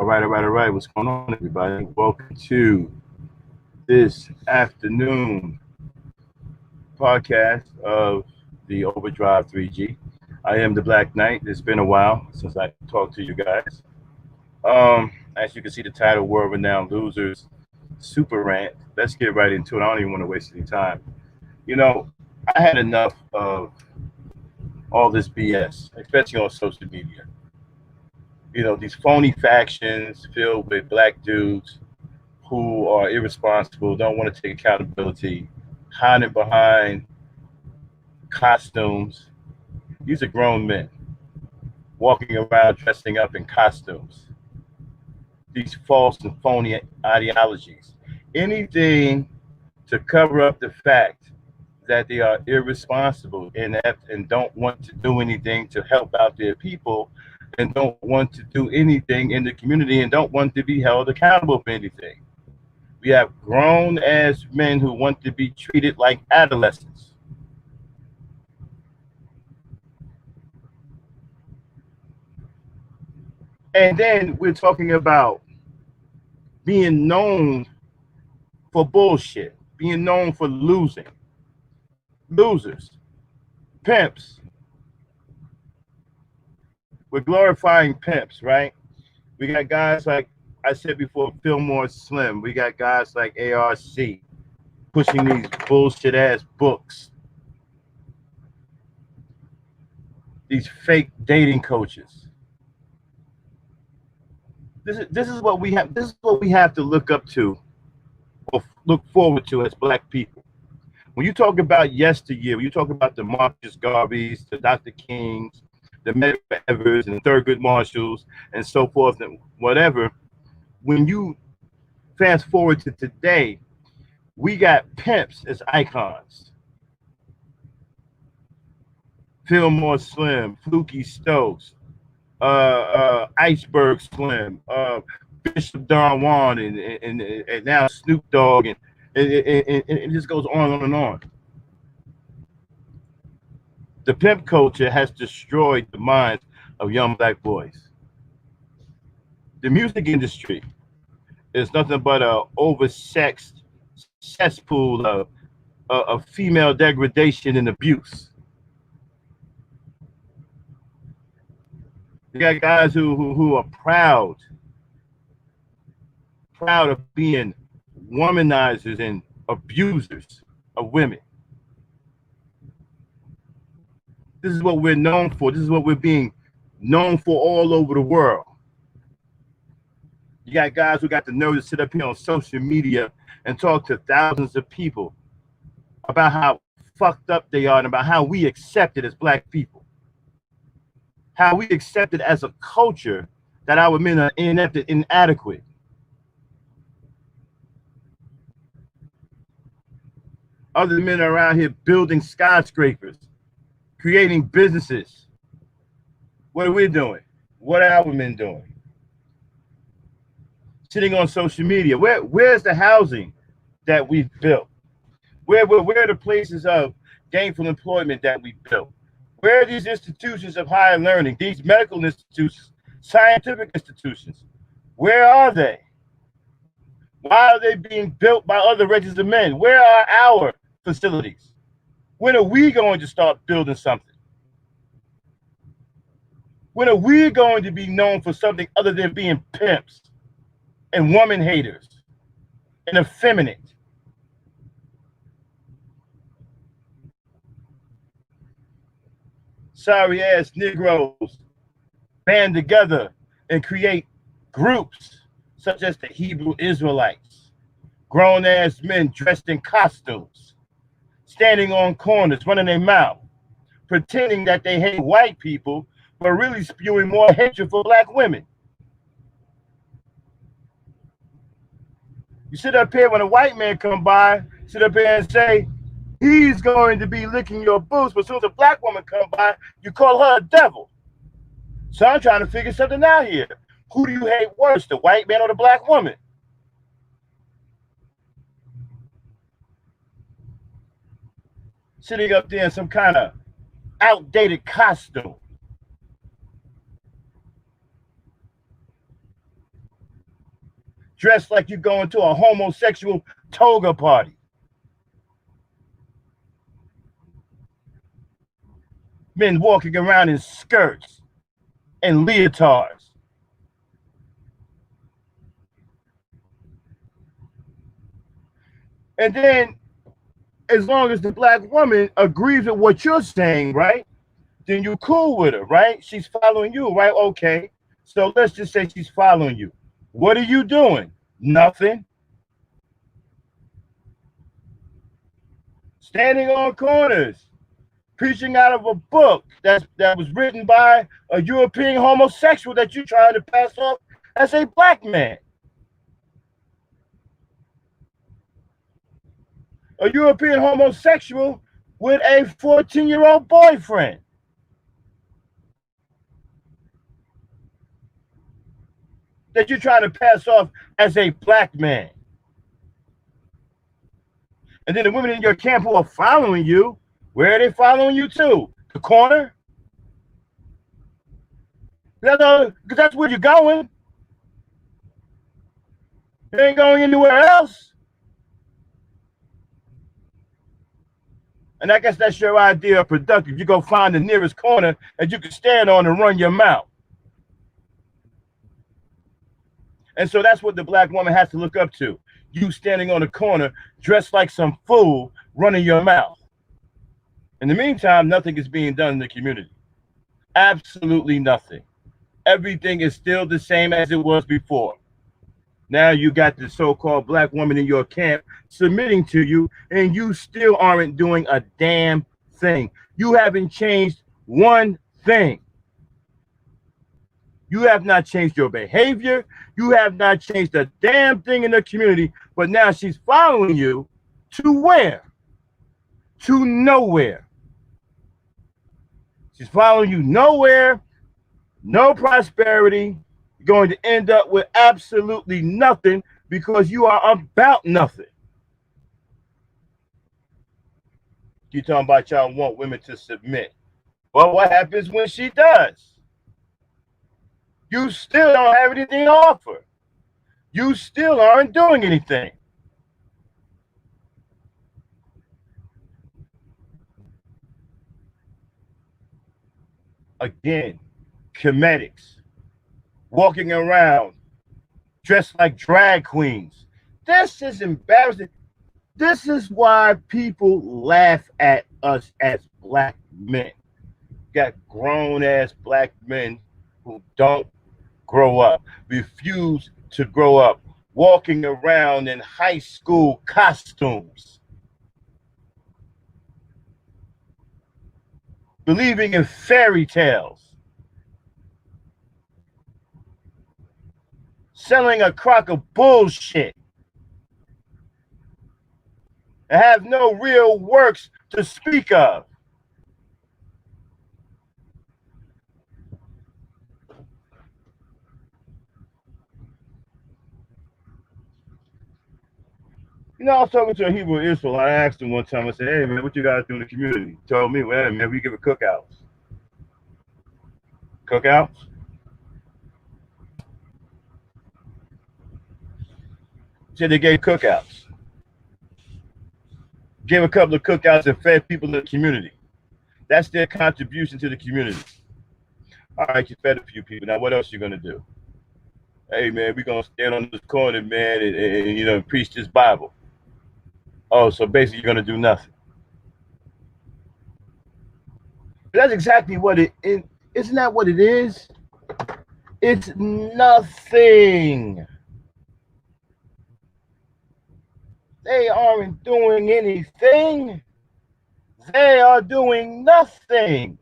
All right. What's going on, everybody? Welcome to this afternoon podcast of the Overdrive 3G. I am the Black Knight. It's been a while since I talked to you guys. As you can see, the title World Renowned Losers Super Rant. Let's get right into it. I don't even want to waste any time. I had enough of all this BS, especially on social media. These phony factions filled with black dudes who are irresponsible, don't want to take accountability, hiding behind costumes. These are grown men walking around dressing up in costumes. These false and phony ideologies. Anything to cover up the fact that they are irresponsible, inept, and don't want to do anything to help out their people, and don't want to do anything in the community, and don't want to be held accountable for anything. We have grown ass men who want to be treated like adolescents. And then we're talking about being known for bullshit, being known for losing. Losers, pimps. We're glorifying pimps, right? We got guys like I said before, Fillmore Slim. We got guys like ARC pushing these bullshit ass books. These fake dating coaches. This is what we have. This is what we have to look up to, or look forward to as black people. When you talk about yesteryear, when you talk about the Marcus Garveys, the Dr. Kings, the Medgar Evers, and the Thurgood Marshalls, and so forth, and whatever. When you fast forward to today, we got pimps as icons. Fillmore Slim, Fluky Stokes, Iceberg Slim, Bishop Don Juan, and now Snoop Dogg, and it just goes on and on. The pimp culture has destroyed the minds of young black boys. The music industry is nothing but a oversexed cesspool of female degradation and abuse. You got guys who are proud of being womanizers and abusers of women. This is what we're known for. This is what we're being known for all over the world. You got guys who got the nerve to sit up here on social media and talk to thousands of people about how fucked up they are and about how we accept it as black people. How we accept it as a culture that our men are inept and inadequate. Other men are around here building skyscrapers, creating businesses. What are we doing? What are our men doing? Sitting on social media. Where's the housing that we've built? Where are the places of gainful employment that we built? Where are these institutions of higher learning, these medical institutions, scientific institutions? Where are they? Why are they being built by other races of men? Where are our facilities? When are we going to start building something? When are we going to be known for something other than being pimps and woman haters and effeminate? Sorry ass Negroes band together and create groups such as the Hebrew Israelites, grown ass men dressed in costumes, standing on corners, running their mouth, pretending that they hate white people, but really spewing more hatred for black women. You sit up here when a white man come by, sit up here and say, he's going to be licking your boots, but as soon as a black woman come by, you call her a devil. So I'm trying to figure something out here. Who do you hate worse, the white man or the black woman? Sitting up there in some kind of outdated costume. dressed like you're going to a homosexual toga party. Men walking around in skirts and leotards. And then, as long as the black woman agrees with what you're saying, right, then you're cool with her, right? She's following you, right? Okay. So let's just say she's following you. What are you doing? Nothing. Standing on corners, preaching out of a book that was written by a European homosexual that you're trying to pass off as a black man. A European homosexual with a 14-year-old boyfriend. That you're trying to pass off as a black man. And then the women in your camp who are following you, where are they following you to? The corner? Because that's where you're going. You ain't going anywhere else. And I guess that's your idea of productive. You go find the nearest corner that you can stand on and run your mouth. And so that's what the black woman has to look up to. You standing on the corner, dressed like some fool, running your mouth. In the meantime, nothing is being done in the community. Absolutely nothing. Everything is still the same as it was before. Now you got the so-called black woman in your camp submitting to you, and you still aren't doing a damn thing. You haven't changed one thing. You have not changed your behavior. You have not changed a damn thing in the community, but now she's following you to where? To nowhere. She's following you nowhere, no prosperity. You're going to end up with absolutely nothing because you are about nothing. You're talking about y'all want women to submit. Well, what happens when she does? You still don't have anything to offer. You still aren't doing anything. Again, comedics, walking around dressed like drag queens. This is embarrassing. This is why people laugh at us as black men. Got grown-ass black men who don't grow up, refuse to grow up, walking around in high school costumes, believing in fairy tales, selling a crock of bullshit, and have no real works to speak of. You know, I was talking to a Hebrew Israel. I asked him one time, I said, hey, man, what you guys do in the community? He told me, well, man, we give it cookouts. Cookouts? He said they gave cookouts. Gave a couple of cookouts and fed people in the community. That's their contribution to the community. All right, you fed a few people. Now, what else you going to do? Hey, man, we're going to stand on this corner, man, and you know, preach this Bible. Oh, so basically you're going to do nothing. But that's exactly what it is. Isn't that what it is? It's nothing. They aren't doing anything. They are doing nothing.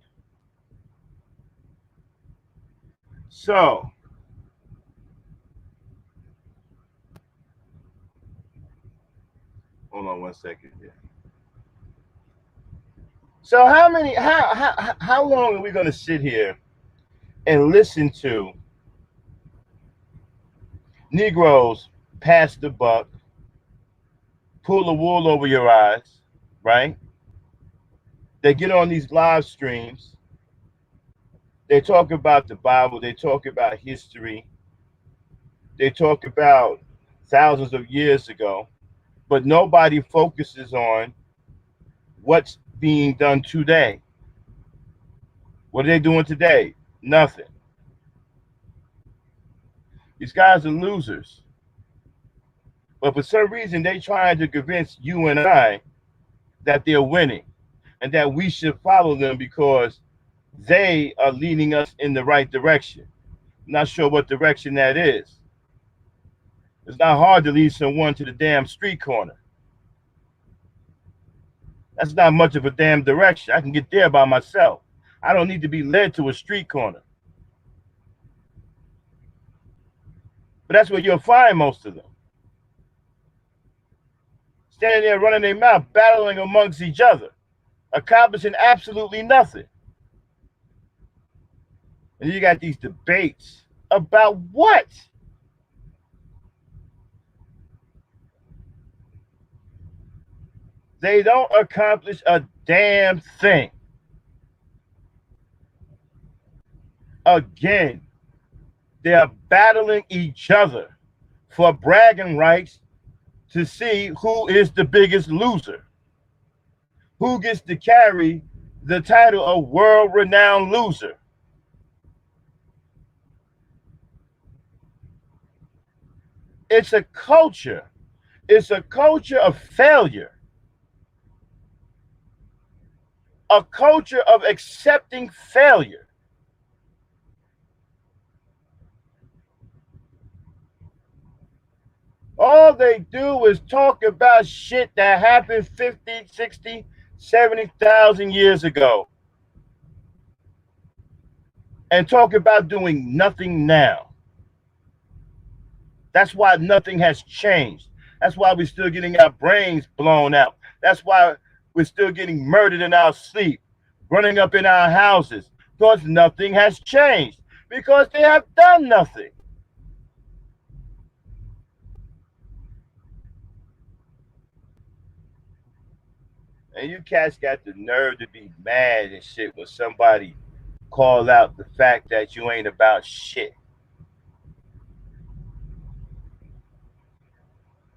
So, hold on one second here. So how long are we going to sit here and listen to Negroes pass the buck, pull the wool over your eyes, right? They get on these live streams. They talk about the Bible. They talk about history. They talk about thousands of years ago, but nobody focuses on what's being done today. What are they doing today? Nothing. These guys are losers. But for some reason, they trying to convince you and I that they're winning and that we should follow them because they are leading us in the right direction. I'm not sure what direction that is. It's not hard to lead someone to the damn street corner. That's not much of a damn direction. I can get there by myself. I don't need to be led to a street corner. But that's where you'll find most of them. Standing there running their mouth, battling amongst each other, accomplishing absolutely nothing. And you got these debates about what? They don't accomplish a damn thing. Again, they are battling each other for bragging rights to see who is the biggest loser, who gets to carry the title of world-renowned loser. It's a culture. It's a culture of failure. A culture of accepting failure. All they do is talk about shit that happened 50, 60, 70,000 years ago and talk about doing nothing now. That's why nothing has changed. That's why we're still getting our brains blown out. That's why we're still getting murdered in our sleep, running up in our houses, because nothing has changed, because they have done nothing. And you cats got the nerve to be mad and shit when somebody call out the fact that you ain't about shit.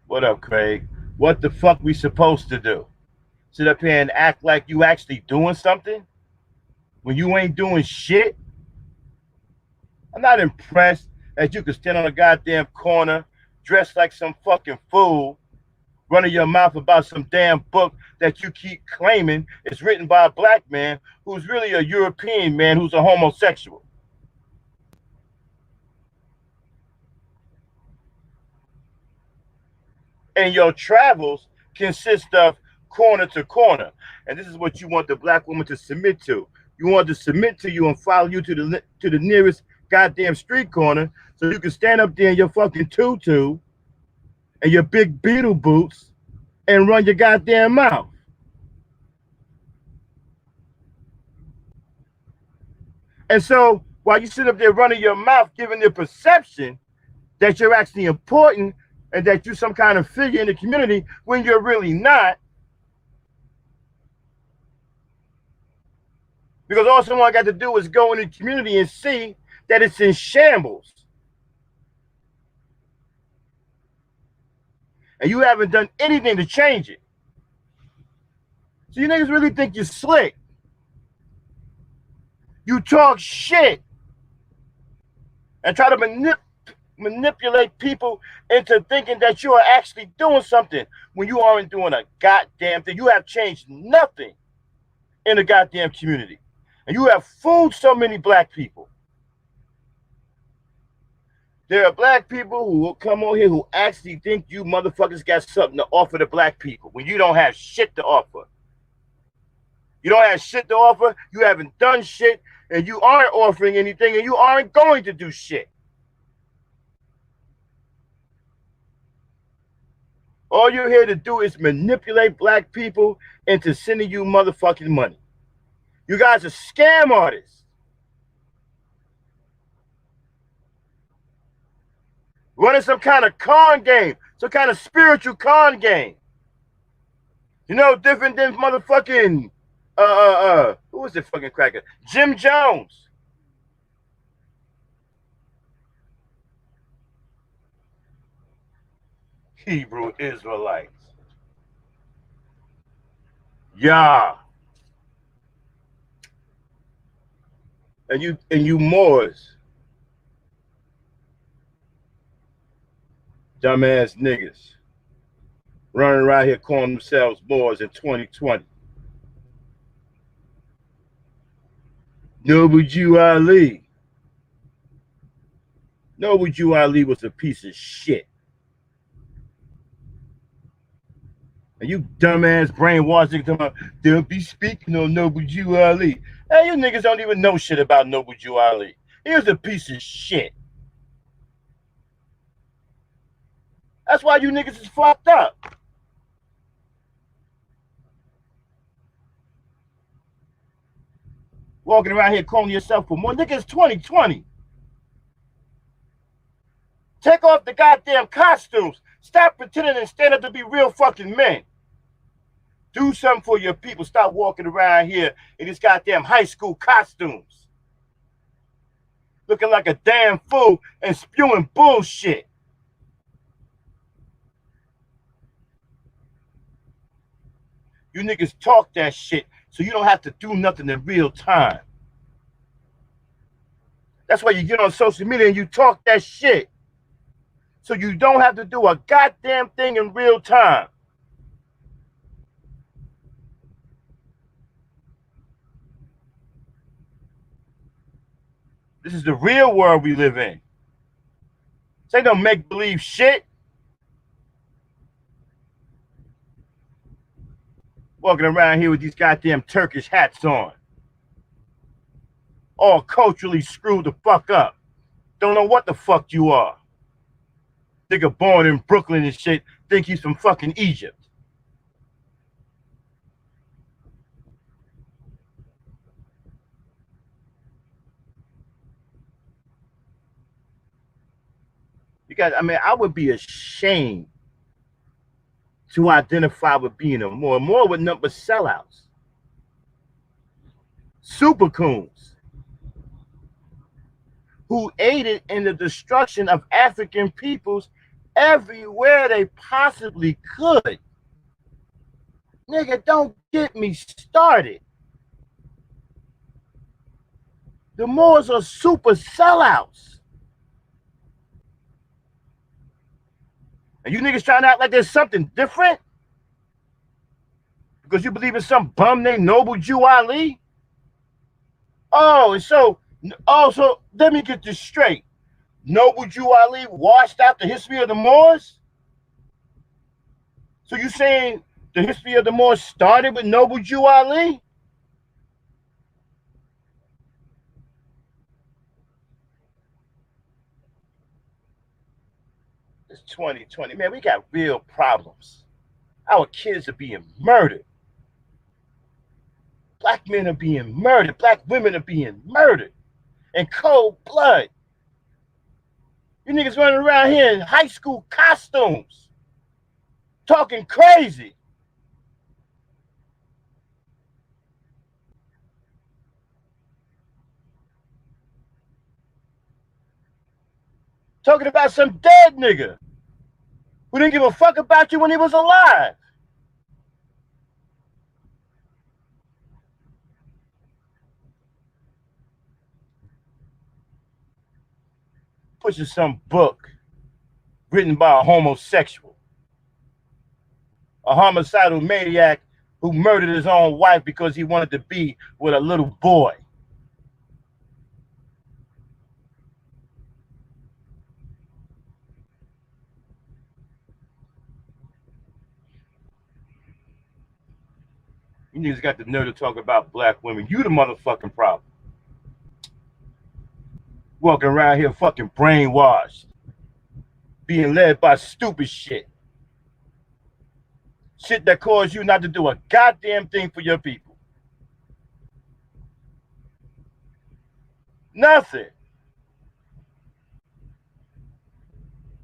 What up, Craig? What the fuck we supposed to do? Sit up here and act like you actually doing something when you ain't doing shit? I'm not impressed that you can stand on a goddamn corner dressed like some fucking fool, running your mouth about some damn book that you keep claiming is written by a black man who's really a European man who's a homosexual. And your travels consist of corner to corner. And this is what you want the black woman to submit to. You want to submit to you and follow you to the nearest goddamn street corner so you can stand up there in your fucking tutu and your big beetle boots and run your goddamn mouth. And so while you sit up there running your mouth, giving the perception that you're actually important and that you're some kind of figure in the community when you're really not, because all someone got to do is go in the community and see that it's in shambles. And you haven't done anything to change it. So you niggas really think you're slick. You talk shit and try to manipulate people into thinking that you are actually doing something when you aren't doing a goddamn thing. You have changed nothing in the goddamn community. And you have fooled so many black people. There are black people who will come on here who actually think you motherfuckers got something to offer to black people when you don't have shit to offer. You don't have shit to offer, you haven't done shit, and you aren't offering anything, and you aren't going to do shit. All you're here to do is manipulate black people into sending you motherfucking money. You guys are scam artists. Running some kind of con game, some kind of spiritual con game. You know, different than motherfucking, who was the fucking cracker? Jim Jones. Hebrew Israelites. Yah. And you Moors. Dumbass niggas. Running around here calling themselves Moors in 2020. Noble Jew Ali. Noble Jew Ali was a piece of shit. And you dumbass brainwashed niggas talking about they'll be speaking on Noble Jew Ali. Hey, you niggas don't even know shit about Noble Jew Ali. He was a piece of shit. That's why you niggas is fucked up. Walking around here calling yourself for more. Nigga, it's 2020. Take off the goddamn costumes. Stop pretending and stand up to be real fucking men. Do something for your people. Stop walking around here in these goddamn high school costumes. Looking like a damn fool and spewing bullshit. You niggas talk that shit so you don't have to do nothing in real time. That's why you get on social media and you talk that shit. So you don't have to do a goddamn thing in real time. This is the real world we live in. This ain't no make-believe shit. Walking around here with these goddamn Turkish hats on. All culturally screwed the fuck up. Don't know what the fuck you are. Nigga born in Brooklyn and shit, think he's from fucking Egypt. You guys, I mean, I would be ashamed to identify with being a Moor. Moor with nothing but sellouts. Super coons who aided in the destruction of African peoples everywhere they possibly could. Nigga, don't get me started. The Moors are super sellouts. And you niggas trying to act like there's something different? Because you believe in some bum named Noble Jew Ali? So let me get this straight. Noble Jew Ali washed out the history of the Moors? So you saying the history of the Moors started with Noble Jew Ali? It's 2020. Man, we got real problems. Our kids are being murdered. Black men are being murdered. Black women are being murdered in cold blood. You niggas running around here in high school costumes, talking crazy. Talking about some dead nigga who didn't give a fuck about you when he was alive. Pushing some book written by a homosexual, a homicidal maniac who murdered his own wife because he wanted to be with a little boy. You niggas got the nerve to talk about black women. You the motherfucking problem. Walking around here fucking brainwashed. Being led by stupid shit. Shit that caused you not to do a goddamn thing for your people. Nothing.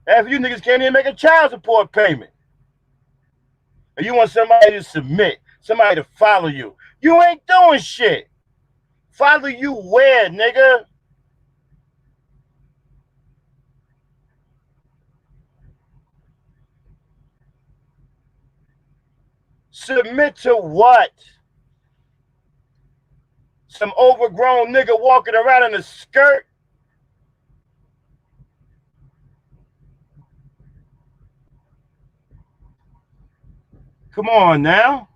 Half of you niggas can't even make a child support payment. And you want somebody to submit, somebody to follow you. You ain't doing shit. Follow you where, nigga? Submit to what? Some overgrown nigga walking around in a skirt? Come on now.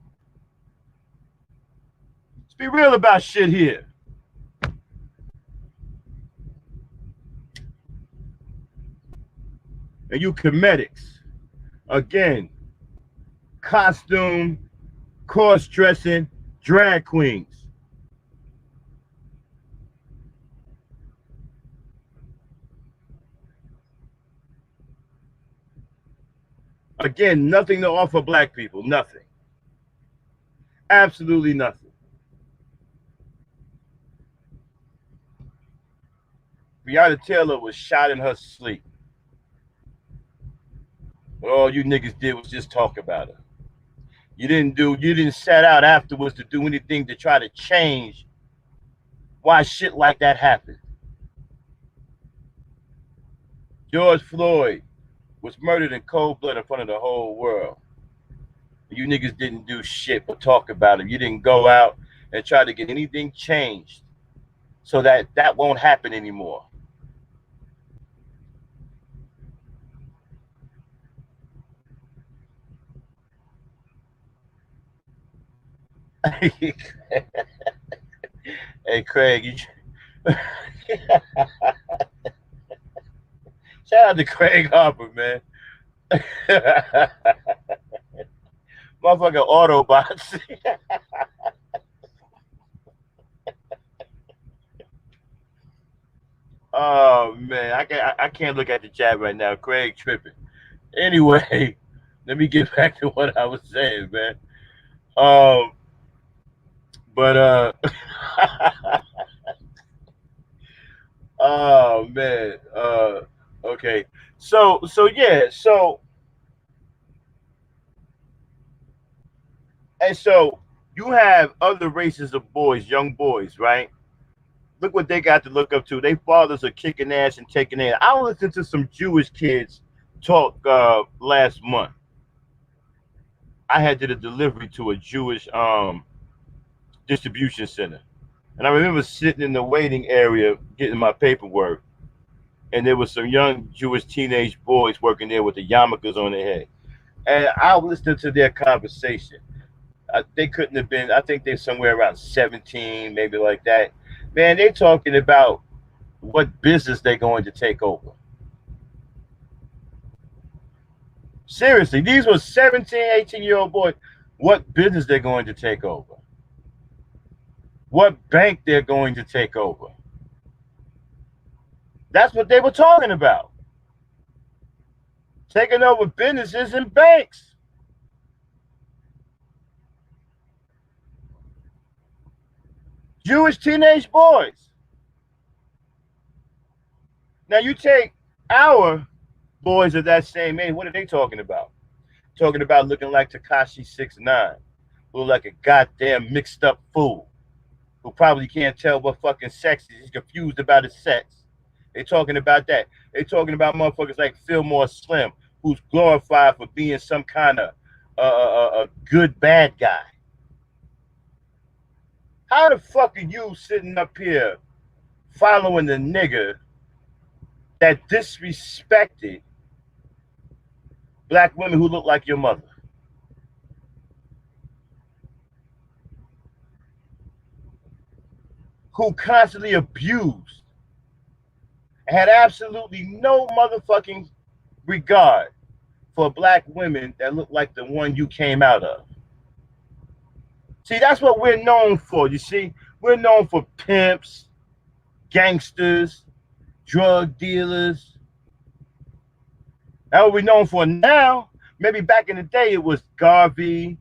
Let's be real about shit here. And you comedics, again, costume, cross-dressing, drag queens. Again, nothing to offer black people. Nothing. Absolutely nothing. Breonna Taylor was shot in her sleep. But all you niggas did was just talk about her. You didn't set out afterwards to do anything to try to change why shit like that happened. George Floyd was murdered in cold blood in front of the whole world. You niggas didn't do shit but talk about it. You didn't go out and try to get anything changed so that that won't happen anymore. Hey, Craig, shout out to Craig Harper, man. Motherfucking Autobots. Oh man, I can't look at the chat right now. Craig tripping. Anyway, let me get back to what I was saying, man. Um, but oh man. Okay. So yeah. So you have other races of boys, young boys, right? Look what they got to look up to. Their fathers are kicking ass and taking in. I listened to some Jewish kids talk last month. I had did a delivery to a Jewish distribution center, and I remember sitting in the waiting area getting my paperwork, and there was some young Jewish teenage boys working there with the yarmulkes on their head, and I listened to their conversation. They couldn't have been. I think they're somewhere around 17, maybe like that. Man, they're talking about what business they're going to take over. Seriously, these were 17, 18-year-old boys. What business they're going to take over. What bank they're going to take over. That's what they were talking about. Taking over businesses and banks. Jewish teenage boys. Now you take our boys of that same age, what are they talking about? Talking about looking like Tekashi 6ix9ine, look like a goddamn mixed up fool who probably can't tell what fucking sex is. He's confused about his sex. They talking about that. They talking about motherfuckers like Fillmore Slim, who's glorified for being some kind of a good bad guy. How the fuck are you sitting up here following the nigga that disrespected black women who look like your mother? Who constantly abused and had absolutely no motherfucking regard for black women that look like the one you came out of. See, that's what we're known for, you see? We're known for pimps, gangsters, drug dealers. That's what we're known for now. Maybe back in the day it was Garvey.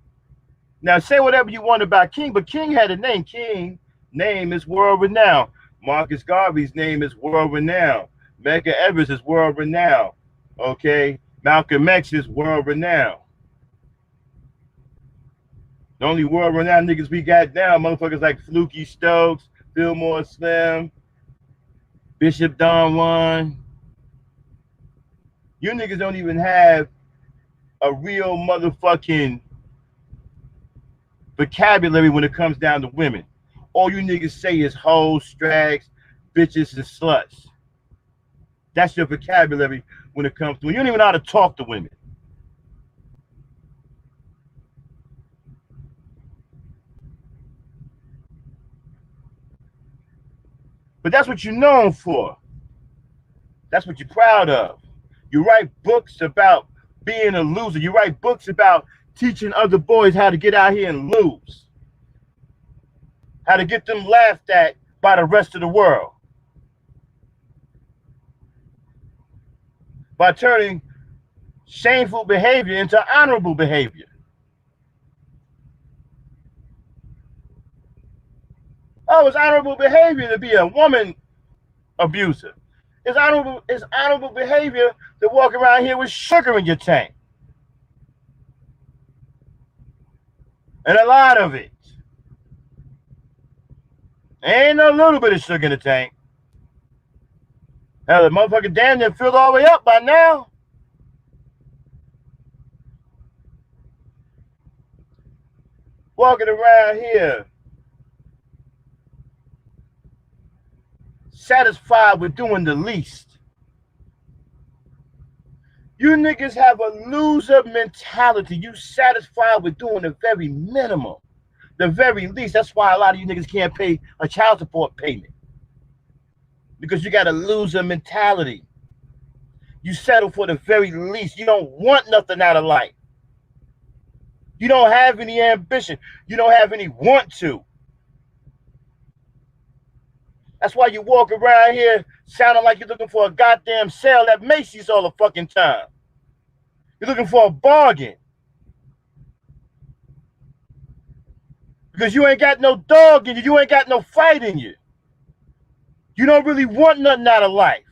Now say whatever you want about King, but King had a name. King name is world renowned. Marcus Garvey's name is world renowned. Medgar Evers is world renowned. Okay, Malcolm X is world renowned. The only world renowned niggas we got now, motherfuckers like Fluky Stokes, Fillmore Slim, Bishop Don Juan. You niggas don't even have a real motherfucking vocabulary when it comes down to women. All you niggas say is hoes, strags, bitches, and sluts. That's your vocabulary when it comes to. You don't even know how to talk to women. But that's what you're known for. That's what you're proud of. You write books about being a loser. You write books about teaching other boys how to get out here and lose, how to get them laughed at by the rest of the world, by turning shameful behavior into honorable behavior. Oh, it's honorable behavior to be a woman abuser. It's honorable behavior to walk around here with sugar in your tank. And a lot of it. Ain't a little bit of sugar in the tank. Hell, the motherfucker damn near filled all the way up by now. Walking around here satisfied with doing the least. You niggas have a loser mentality. You satisfied with doing the very minimum, the very least. That's why a lot of you niggas can't pay a child support payment. Because you got a loser mentality. You settle for the very least. You don't want nothing out of life. You don't have any ambition. You don't have any want to. That's why you walk around here sounding like you're looking for a goddamn sale at Macy's all the fucking time. You're looking for a bargain. Because you ain't got no dog in you. You ain't got no fight in you. You don't really want nothing out of life.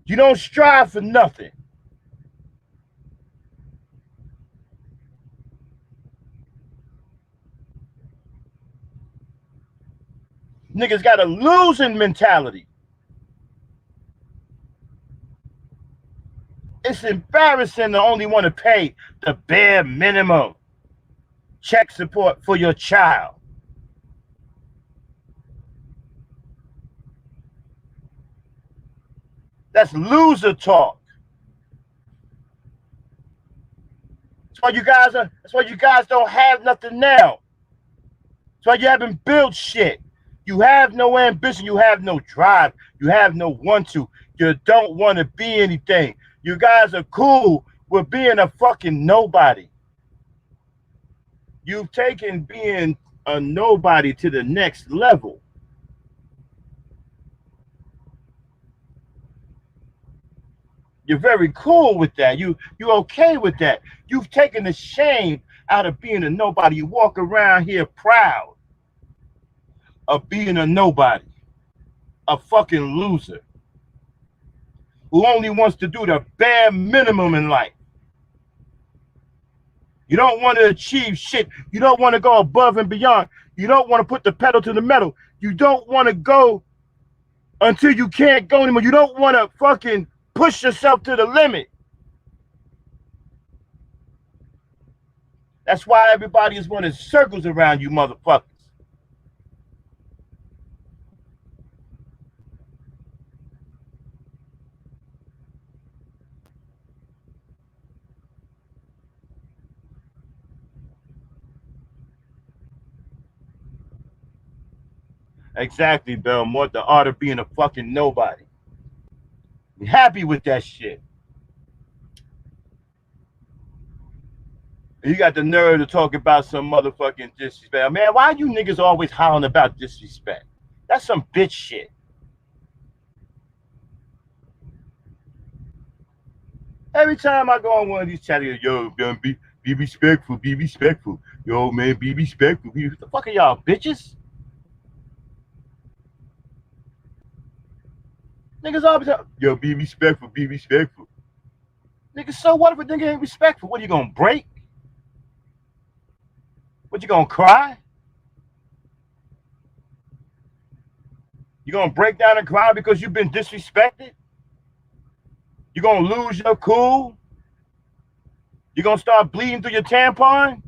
You don't strive for nothing. Niggas got a losing mentality. It's embarrassing to only want to pay the bare minimum check support for your child. That's loser talk. That's why you guys don't have nothing now. That's why you haven't built shit. You have no ambition. You have no drive. You have no want to. You don't want to be anything. You guys are cool with being a fucking nobody. You've taken being a nobody to the next level. You're very cool with that. You're okay with that. You've taken the shame out of being a nobody. You walk around here proud of being a nobody, a fucking loser, who only wants to do the bare minimum in life. You don't want to achieve shit. You don't want to go above and beyond. You don't want to put the pedal to the metal. You don't want to go until you can't go anymore. You don't want to fucking push yourself to the limit. That's why everybody is running circles around you motherfuckers. Exactly, Belmont. The art of being a fucking nobody. Be happy with that shit. And you got the nerve to talk about some motherfucking disrespect. Man, why you niggas always hollering about disrespect? That's some bitch shit. Every time I go on one of these chats, yo, be respectful, be respectful. Yo, man, be respectful. What the fuck are y'all, bitches? Niggas always tell, yo, be respectful, be respectful. Nigga, so what if a nigga ain't respectful? What, you gonna break? What, you gonna cry? You gonna break down and cry because you've been disrespected? You gonna lose your cool? You gonna start bleeding through your tampon?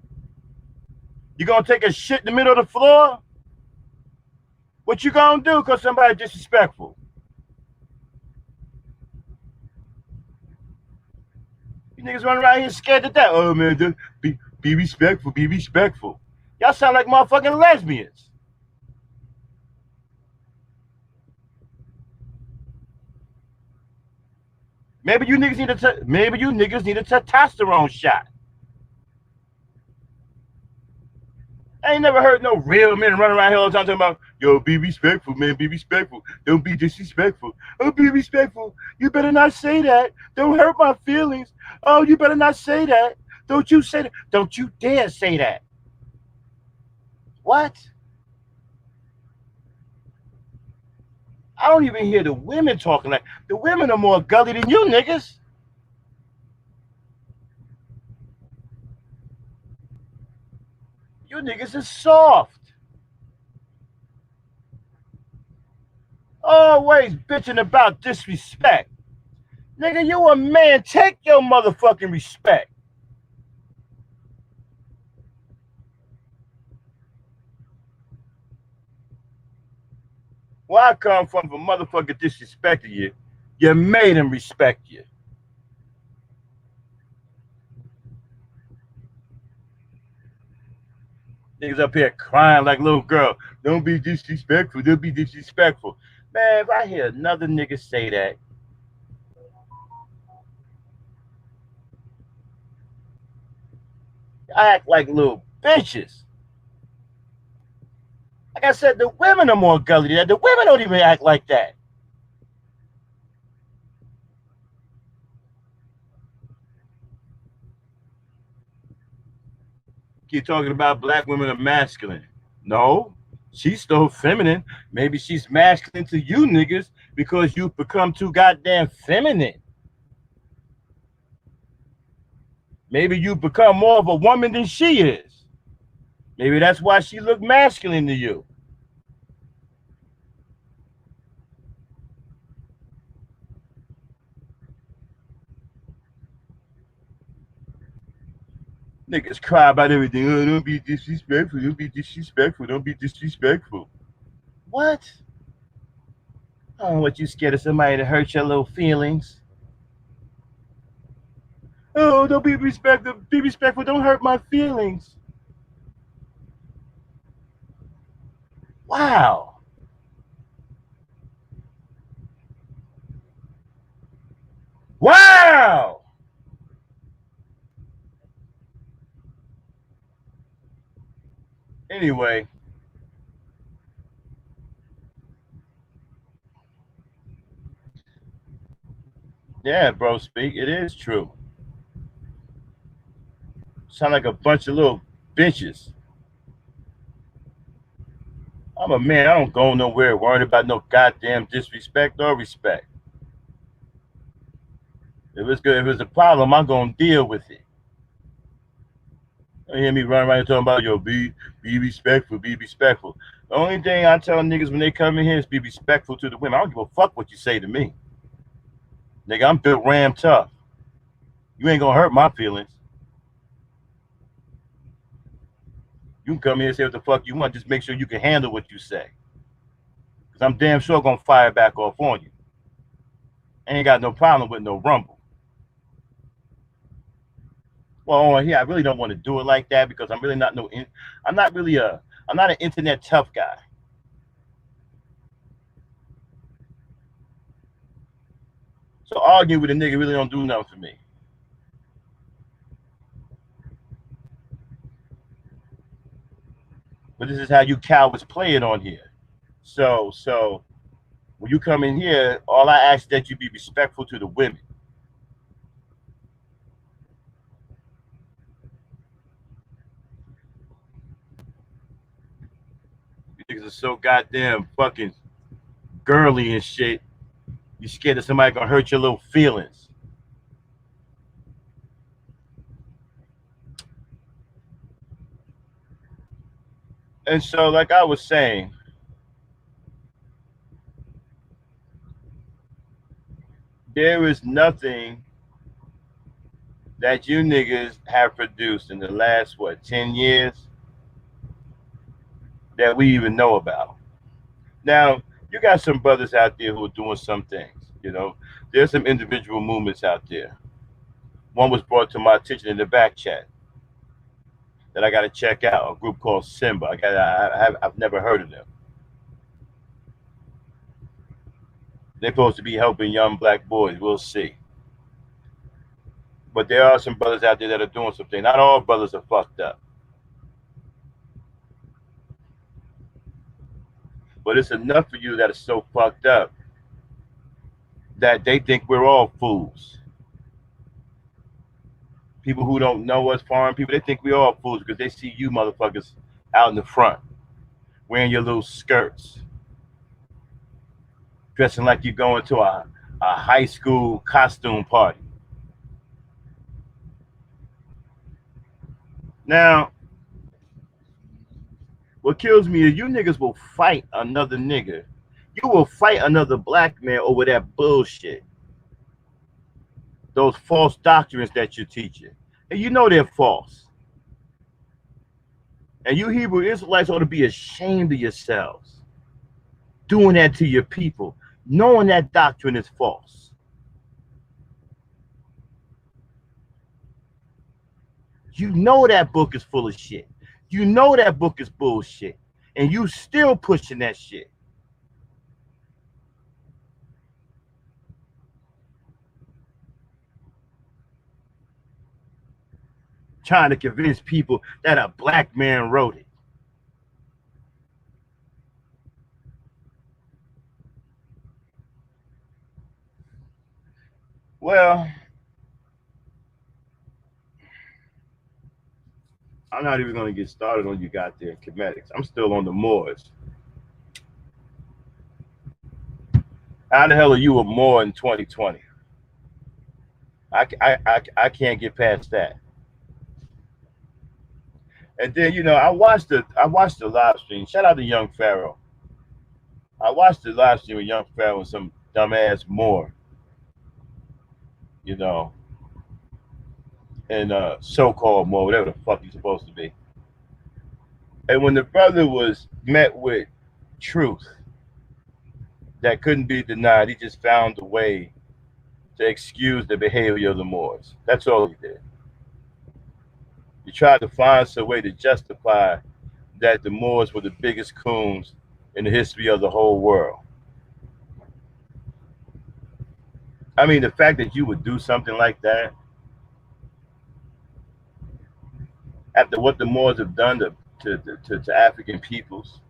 You gonna take a shit in the middle of the floor? What you gonna do because somebody disrespectful? You niggas running around here scared to death. Oh man, be respectful, be respectful. Y'all sound like motherfucking lesbians. Maybe you niggas need a testosterone shot. I ain't never heard no real men running around here all the time talking about, yo, be respectful, man, be respectful. Don't be disrespectful. Oh, be respectful. You better not say that. Don't hurt my feelings. Oh, you better not say that. Don't you say that. Don't you dare say that. What? I don't even hear the women talking like, the women are more gully than you niggas. You niggas is soft. Always bitching about disrespect. Nigga, you a man. Take your motherfucking respect. Where I come from, if a motherfucker disrespected you, you made him respect you. Niggas up here crying like a little girl. Don't be disrespectful. Don't be disrespectful. Man, if I hear another nigga say that, I act like little bitches. Like I said, the women are more gully than that. The women don't even act like that. Keep talking about black women are masculine. No, she's still feminine. Maybe she's masculine to you niggas because you've become too goddamn feminine. Maybe you've become more of a woman than she is. Maybe that's why she looked masculine to you. Niggas cry about everything. Oh, don't be disrespectful. Don't be disrespectful. Don't be disrespectful. What? I don't know what you scared of somebody to hurt your little feelings. Oh, don't be respectful. Be respectful. Don't hurt my feelings. Wow. Wow. Anyway, yeah, bro, speak. It is true. Sound like a bunch of little bitches. I'm a man. I don't go nowhere worried about no goddamn disrespect or respect. If it's good, if it's a problem, I'm gonna deal with it. You hear me running around talking about, yo, be respectful, be respectful. The only thing I tell niggas when they come in here is be respectful to the women. I don't give a fuck what you say to me. Nigga, I'm built ram tough. You ain't gonna hurt my feelings. You can come here and say what the fuck you want. Just make sure you can handle what you say. Cause I'm damn sure gonna fire back off on you. I ain't got no problem with no rumble. Well, on here, I really don't want to do it like that because I'm really not no. I'm not really I'm not an internet tough guy. So arguing with a nigga really don't do nothing for me. But this is how you cowards play it on here. So when you come in here, all I ask that you be respectful to the women. You niggas are so goddamn fucking girly and shit. You scared that somebody gonna hurt your little feelings. And so, like I was saying, there is nothing that you niggas have produced in the last, what, 10 years that we even know about. Now, you got some brothers out there who are doing some things, you know. There's some individual movements out there. One was brought to my attention in the back chat that I got to check out. A group called Simba. I've never heard of them. They're supposed to be helping young black boys. We'll see. But there are some brothers out there that are doing something. Not all brothers are fucked up, but it's enough of you that are so fucked up that they think we're all fools. People who don't know us, foreign people, they think we're all fools because they see you motherfuckers out in the front wearing your little skirts, dressing like you're going to a high school costume party. Now, what kills me is you niggas will fight another nigga. You will fight another black man over that bullshit. Those false doctrines that you're teaching. And you know they're false. And you Hebrew Israelites ought to be ashamed of yourselves doing that to your people, knowing that doctrine is false. You know that book is full of shit. You know that book is bullshit. And you still pushing that shit. Trying to convince people that a black man wrote it. Well, I'm not even going to get started on you goddamn comedics. I'm still on the Moors. How the hell are you a Moor in 2020? I can't get past that. And then I watched the live stream. Shout out to Young Pharaoh. I watched the live stream with Young Pharaoh and some dumbass Moor, you know, and so-called Moor, whatever the fuck he's supposed to be. And when the brother was met with truth that couldn't be denied, he just found a way to excuse the behavior of the Moors. That's all he did. He tried to find some way to justify that the Moors were the biggest coons in the history of the whole world. I mean, the fact that you would do something like that after what the Moors have done to African peoples,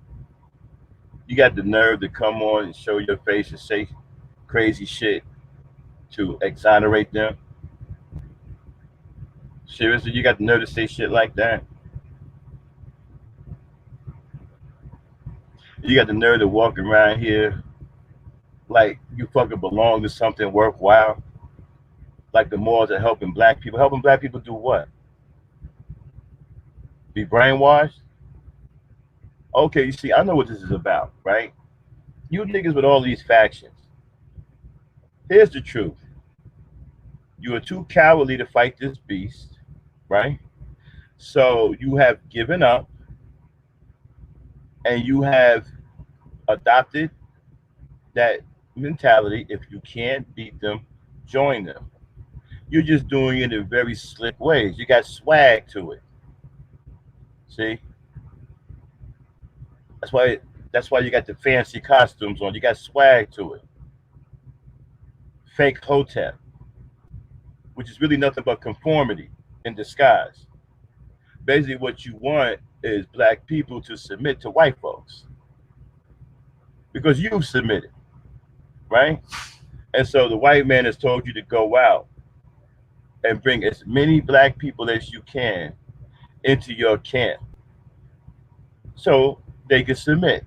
you got the nerve to come on and show your face and say crazy shit to exonerate them. Seriously, you got the nerve to say shit like that? You got the nerve to walk around here like you fucking belong to something worthwhile? Like the Moors are helping black people. Helping black people do what? Be brainwashed? Okay, you see, I know what this is about, right? You niggas with all these factions. Here's the truth. You are too cowardly to fight this beast, right? So you have given up and you have adopted that mentality. If you can't beat them, join them. You're just doing it in very slick ways. You got swag to it. See? That's why that's why you got the fancy costumes on. You got swag to it. Fake hotep, which is really nothing but conformity in disguise. Basically, what you want is black people to submit to white folks because you've submitted, right? And so the white man has told you to go out and bring as many black people as you can into your camp so they can submit.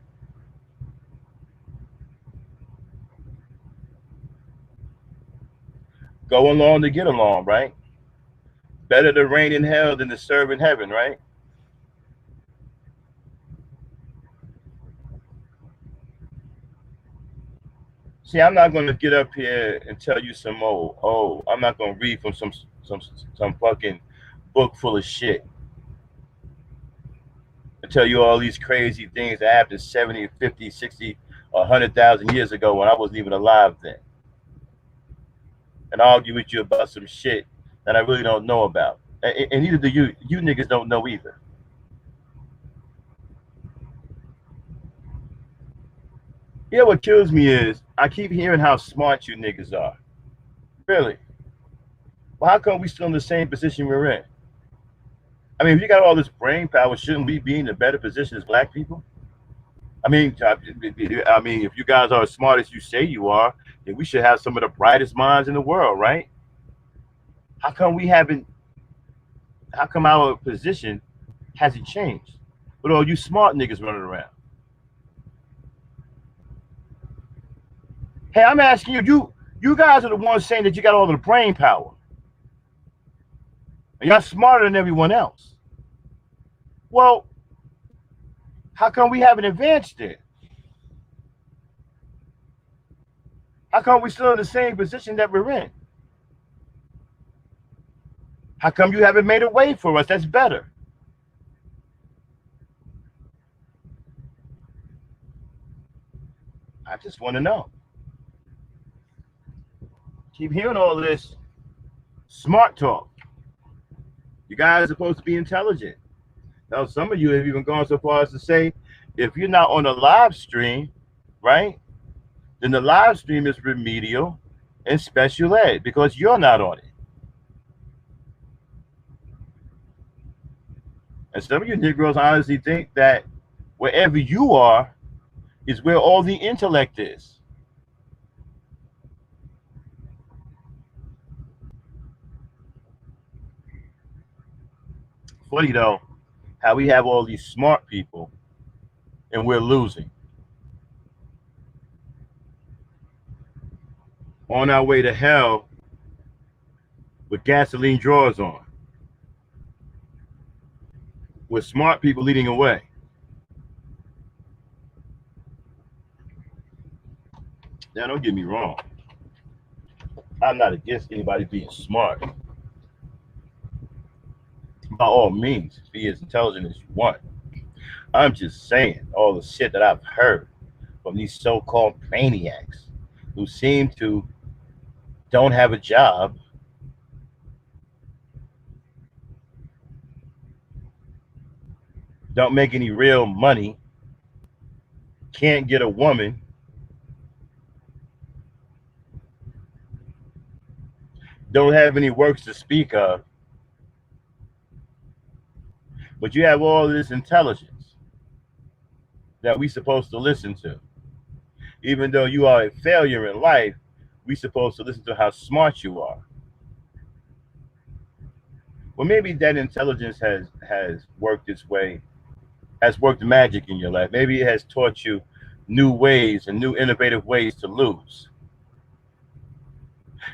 Go along to get along, right? Better to reign in hell than to serve in heaven, right? See, I'm not going to get up here and tell you some I'm not going to read from some fucking book full of shit and tell you all these crazy things that happened 70, 50, 60, 100,000 years ago when I wasn't even alive then, and argue with you about some shit that I really don't know about. And neither do you. You niggas don't know either. You know what kills me is I keep hearing how smart you niggas are. Really? Well, how come we still in the same position we're in? I mean, if you got all this brain power, shouldn't we be in a better position as black people? I mean, if you guys are as smart as you say you are, then we should have some of the brightest minds in the world, right? How come we haven't? How come our position hasn't changed? But all you smart niggas running around. Hey, I'm asking you. You guys are the ones saying that you got all the brain power, and y'all smarter than everyone else. Well, how come we haven't advanced it? How come we still in the same position that we're in? How come you haven't made a way for us that's better? I just want to know. Keep hearing all this smart talk. You guys are supposed to be intelligent. Now, some of you have even gone so far as to say, if you're not on a live stream, right, then the live stream is remedial and special ed because you're not on it. And some of you Negroes honestly think that wherever you are is where all the intellect is. Funny though, how we have all these smart people and we're losing. On our way to hell with gasoline drawers on. With smart people leading away. Now, don't get me wrong. I'm not against anybody being smart. By all means, be as intelligent as you want. I'm just saying all the shit that I've heard from these so-called maniacs who seem to don't have a job, don't make any real money, can't get a woman, don't have any works to speak of, but you have all this intelligence that we supposed to listen to. Even though you are a failure in life, we supposed to listen to how smart you are. Well, maybe that intelligence has worked its way, has worked magic in your life. Maybe it has taught you new ways and new innovative ways to lose.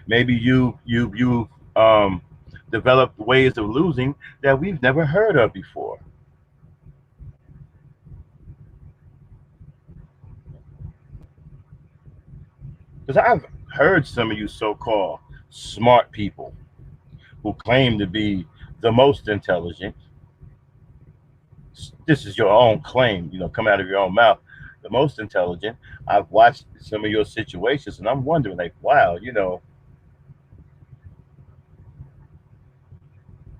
Maybe you developed ways of losing that we've never heard of before. Because I've heard some of you so-called smart people who claim to be the most intelligent. This is your own claim, coming out of your own mouth. The most intelligent. I've watched some of your situations, and I'm wondering, like, wow,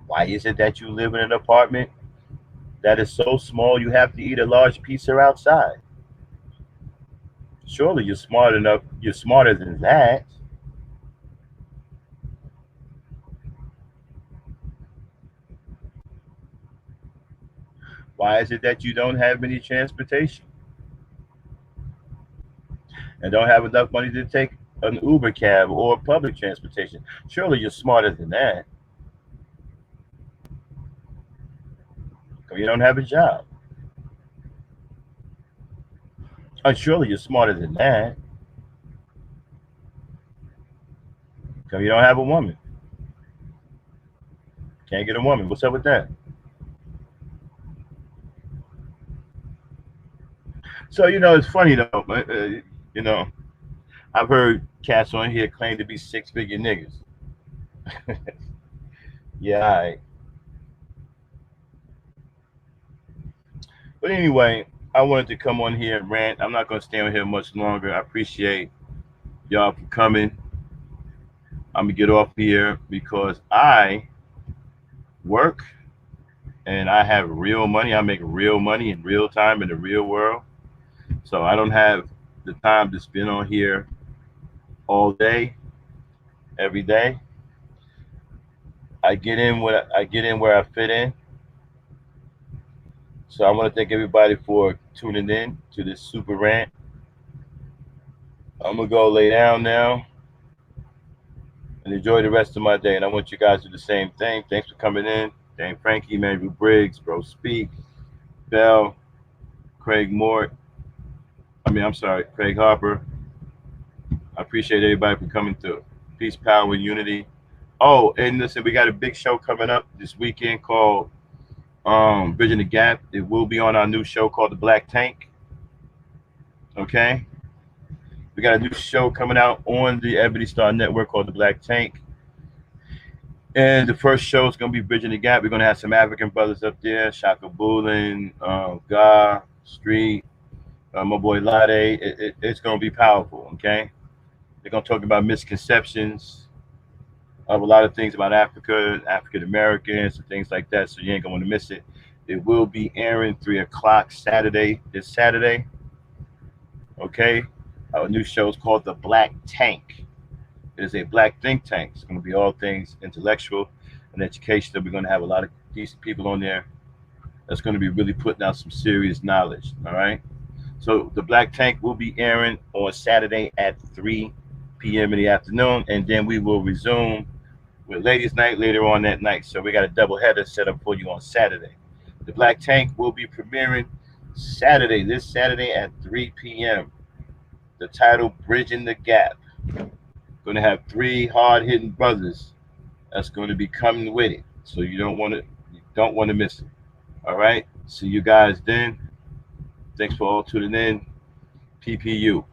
why is it that you live in an apartment that is so small you have to eat a large pizza outside? Surely you're smart enough. You're smarter than that. Why is it that you don't have any transportation and don't have enough money to take an Uber cab or public transportation? Surely you're smarter than that. You don't have a job. Surely you're smarter than that. You don't have a woman. Can't get a woman. What's up with that? So it's funny though. I've heard cats on here claim to be six-figure niggas. Yeah, all right. But anyway, I wanted to come on here and rant. I'm not going to stay on here much longer. I appreciate y'all for coming. I'm going to get off here because I work and I have real money. I make real money in real time in the real world. So I don't have the time to spend on here all day, every day. I get in where I fit in. So I want to thank everybody for tuning in to this super rant. I'm gonna go lay down now and enjoy the rest of my day. And I want you guys to do the same thing. Thanks for coming in. Dane Frankie, Mary Briggs, Bro Speak, Bell, Craig Mort. I'm sorry, Craig Harper. I appreciate everybody for coming through. Peace, power, and unity. Oh, and listen, we got a big show coming up this weekend called Bridging the Gap. It will be on our new show called The Black Tank. Okay? We got a new show coming out on the Ebony Star Network called The Black Tank. And the first show is going to be Bridging the Gap. We're going to have some African brothers up there, Shaka Bulin, Ga, Street, my boy Lade. It's going to be powerful, okay? They're going to talk about misconceptions of a lot of things about Africa, African Americans, and things like that, so you ain't going to want to miss it. It will be airing 3 o'clock this Saturday, okay? Our new show is called The Black Tank. It is a black think tank. It's going to be all things intellectual and educational. We're going to have a lot of decent people on there that's going to be really putting out some serious knowledge, all right? So The Black Tank will be airing on Saturday at 3 p.m. in the afternoon, and then we will resume with Ladies Night later on that night. So we got a double header set up for you on Saturday. The Black Tank will be premiering this Saturday at 3 p.m. The title, Bridging the Gap. Going to have 3 hard-hitting brothers that's going to be coming with it. So you don't want to miss it. All right? See you guys then. Thanks for all tuning in. PPU.